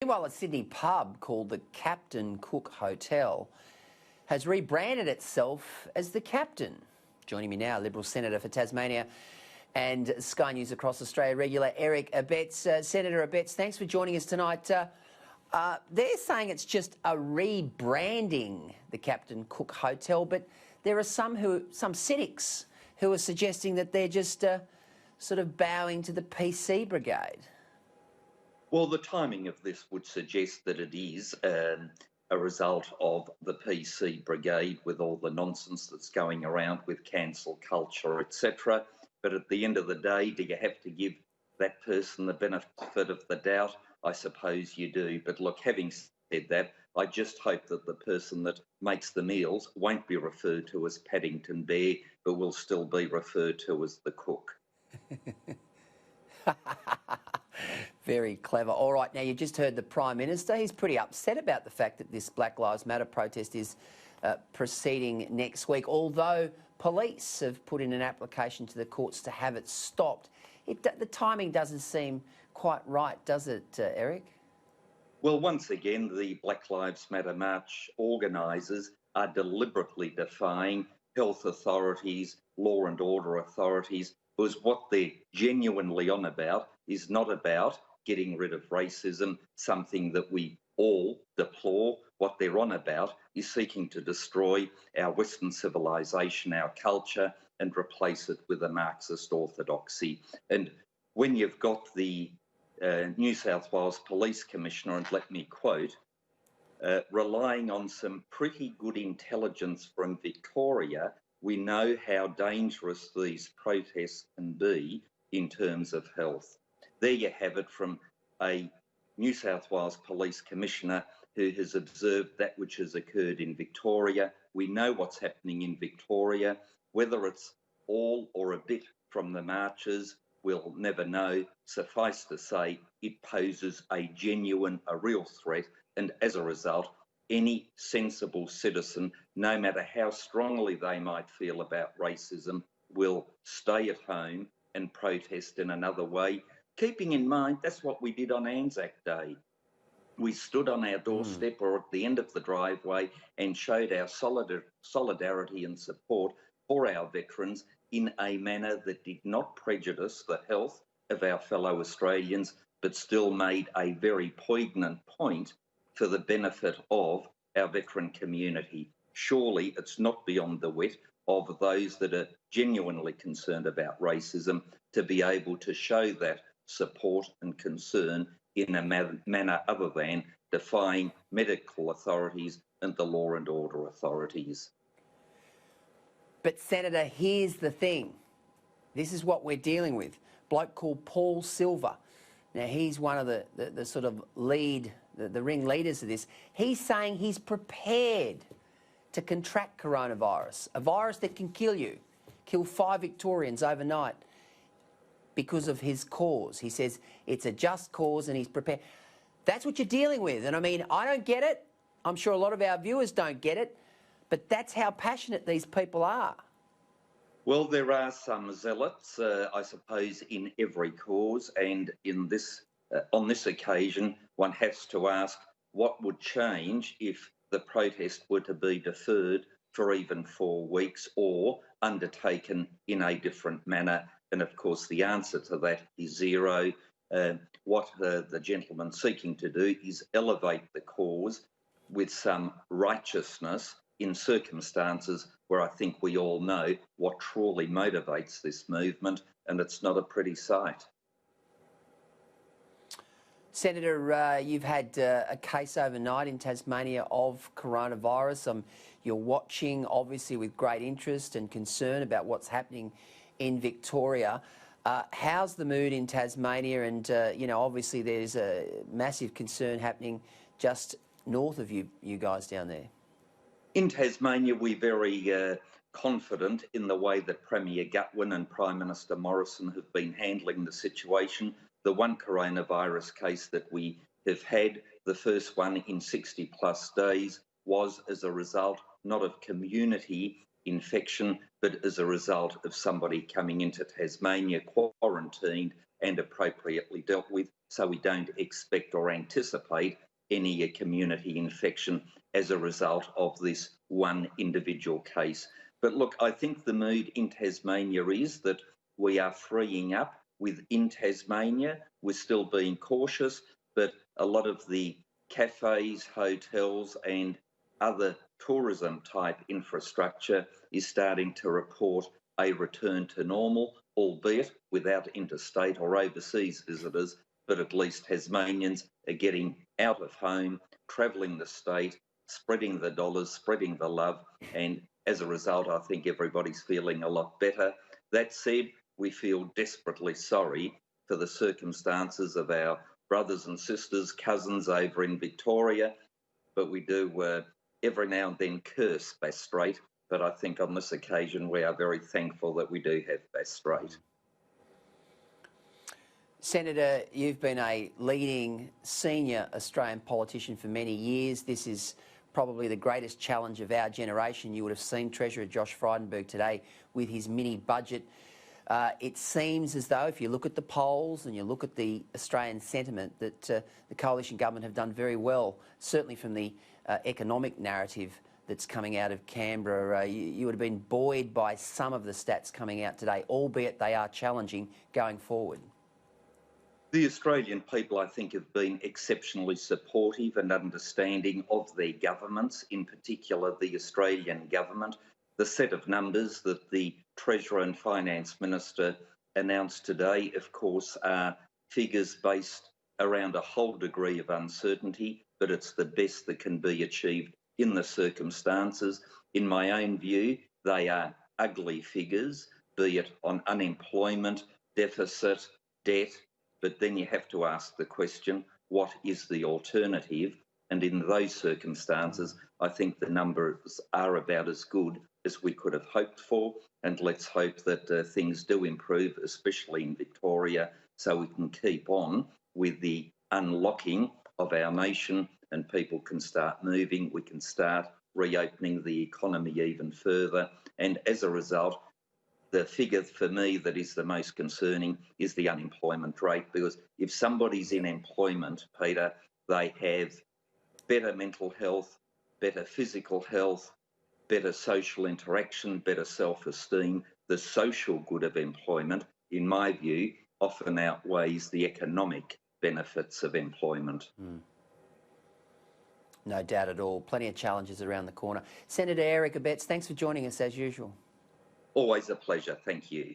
Meanwhile, a Sydney pub called the Captain Cook Hotel has rebranded itself as the Captain. Joining me now, Liberal Senator for Tasmania and Sky News Across Australia regular Eric Abetz. Senator Abetz, thanks for joining us tonight. They're saying it's just a rebranding, the Captain Cook Hotel, but there are some cynics who are suggesting that they're just sort of bowing to the PC brigade. Well, the timing of this would suggest that it is a result of the PC brigade with all the nonsense that's going around with cancel culture, etc. But at the end of the day, do you have to give that person the benefit of the doubt? I suppose you do. But look, having said that, I just hope that the person that makes the meals won't be referred to as Paddington Bear, but will still be referred to as the cook. Very clever. All right, now you just heard the Prime Minister. He's pretty upset about the fact that this Black Lives Matter protest is proceeding next week, although police have put in an application to the courts to have it stopped. The timing doesn't seem quite right, does it, Eric? Well, once again, the Black Lives Matter march organisers are deliberately defying health authorities, law and order authorities, because what they're genuinely on about is not about getting rid of racism, something that we all deplore. What they're on about is seeking to destroy our Western civilization, our culture, and replace it with a Marxist orthodoxy. And when you've got the New South Wales Police Commissioner, and let me quote, relying on some pretty good intelligence from Victoria, we know how dangerous these protests can be in terms of health. There you have it from a New South Wales Police Commissioner who has observed that which has occurred in Victoria. We know what's happening in Victoria. Whether it's all or a bit from the marches, we'll never know. Suffice to say, it poses a real threat, and as a result, any sensible citizen, no matter how strongly they might feel about racism, will stay at home and protest in another way, keeping in mind that's what we did on Anzac Day. We stood on our doorstep or at the end of the driveway and showed our solidarity and support for our veterans in a manner that did not prejudice the health of our fellow Australians, but still made a very poignant point for the benefit of our veteran community. Surely it's not beyond the wit of those that are genuinely concerned about racism to be able to show that support and concern in a manner other than defying medical authorities and the law and order authorities. But Senator, here's the thing. This is what we're dealing with. A bloke called Paul Silver. Now, he's one of the sort of the ringleaders of this. He's saying he's prepared to contract coronavirus, a virus that can kill you, kill 5 Victorians overnight because of his cause. He says it's a just cause and he's prepared. That's what you're dealing with. And I mean, I don't get it. I'm sure a lot of our viewers don't get it, but that's how passionate these people are. Well, there are some zealots, I suppose, in every cause, and in this, on this occasion, one has to ask what would change if the protest were to be deferred for even 4 weeks or undertaken in a different manner. And of course, the answer to that is zero. What the gentleman's seeking to do is elevate the cause with some righteousness in circumstances where I think we all know what truly motivates this movement, and it's not a pretty sight. Senator, you've had a case overnight in Tasmania of coronavirus. You're watching, obviously, with great interest and concern about what's happening in Victoria. How's the mood in Tasmania? And, you know, obviously there's a massive concern happening just north of you guys down there. In Tasmania, we're very confident in the way that Premier Gutwein and Prime Minister Morrison have been handling the situation. The one coronavirus case that we have had, the first one in 60 plus days, was as a result not of community infection, but as a result of somebody coming into Tasmania quarantined and appropriately dealt with, so we don't expect or anticipate any community infection as a result of this one individual case. But look, I think the mood in Tasmania is that we are freeing up. Within Tasmania, we're still being cautious, but a lot of the cafes, hotels and other tourism type infrastructure is starting to report a return to normal, albeit without interstate or overseas visitors, but at least Tasmanians are getting out of home, travelling the state, spreading the dollars, spreading the love, and as a result, I think everybody's feeling a lot better. That said, we feel desperately sorry for the circumstances of our brothers and sisters, cousins over in Victoria, but we do every now and then curse Bass Strait, but I think on this occasion we are very thankful that we do have Bass Strait. Senator, you've been a leading senior Australian politician for many years. This is probably the greatest challenge of our generation. You would have seen Treasurer Josh Frydenberg today with his mini budget. It seems as though, if you look at the polls and you look at the Australian sentiment, that the coalition government have done very well, certainly from the economic narrative that's coming out of Canberra. You would have been buoyed by some of the stats coming out today, albeit they are challenging going forward. The Australian people, I think, have been exceptionally supportive and understanding of their governments, in particular the Australian government. The set of numbers that the Treasurer and Finance Minister announced today, of course, are figures based around a whole degree of uncertainty, but it's the best that can be achieved in the circumstances. In my own view, they are ugly figures, be it on unemployment, deficit, debt, but then you have to ask the question, what is the alternative? And in those circumstances, I think the numbers are about as good as we could have hoped for. And let's hope that things do improve, especially in Victoria, so we can keep on with the unlocking of our nation and people can start moving. We can start reopening the economy even further. And as a result, the figure for me that is the most concerning is the unemployment rate, because if somebody's in employment, Peter, they have better mental health, better physical health, better social interaction, better self-esteem. The social good of employment, in my view, often outweighs the economic benefits of employment. No doubt at all. Plenty of challenges around the corner. Senator Eric Abetz, thanks for joining us as usual. Always a pleasure. Thank you.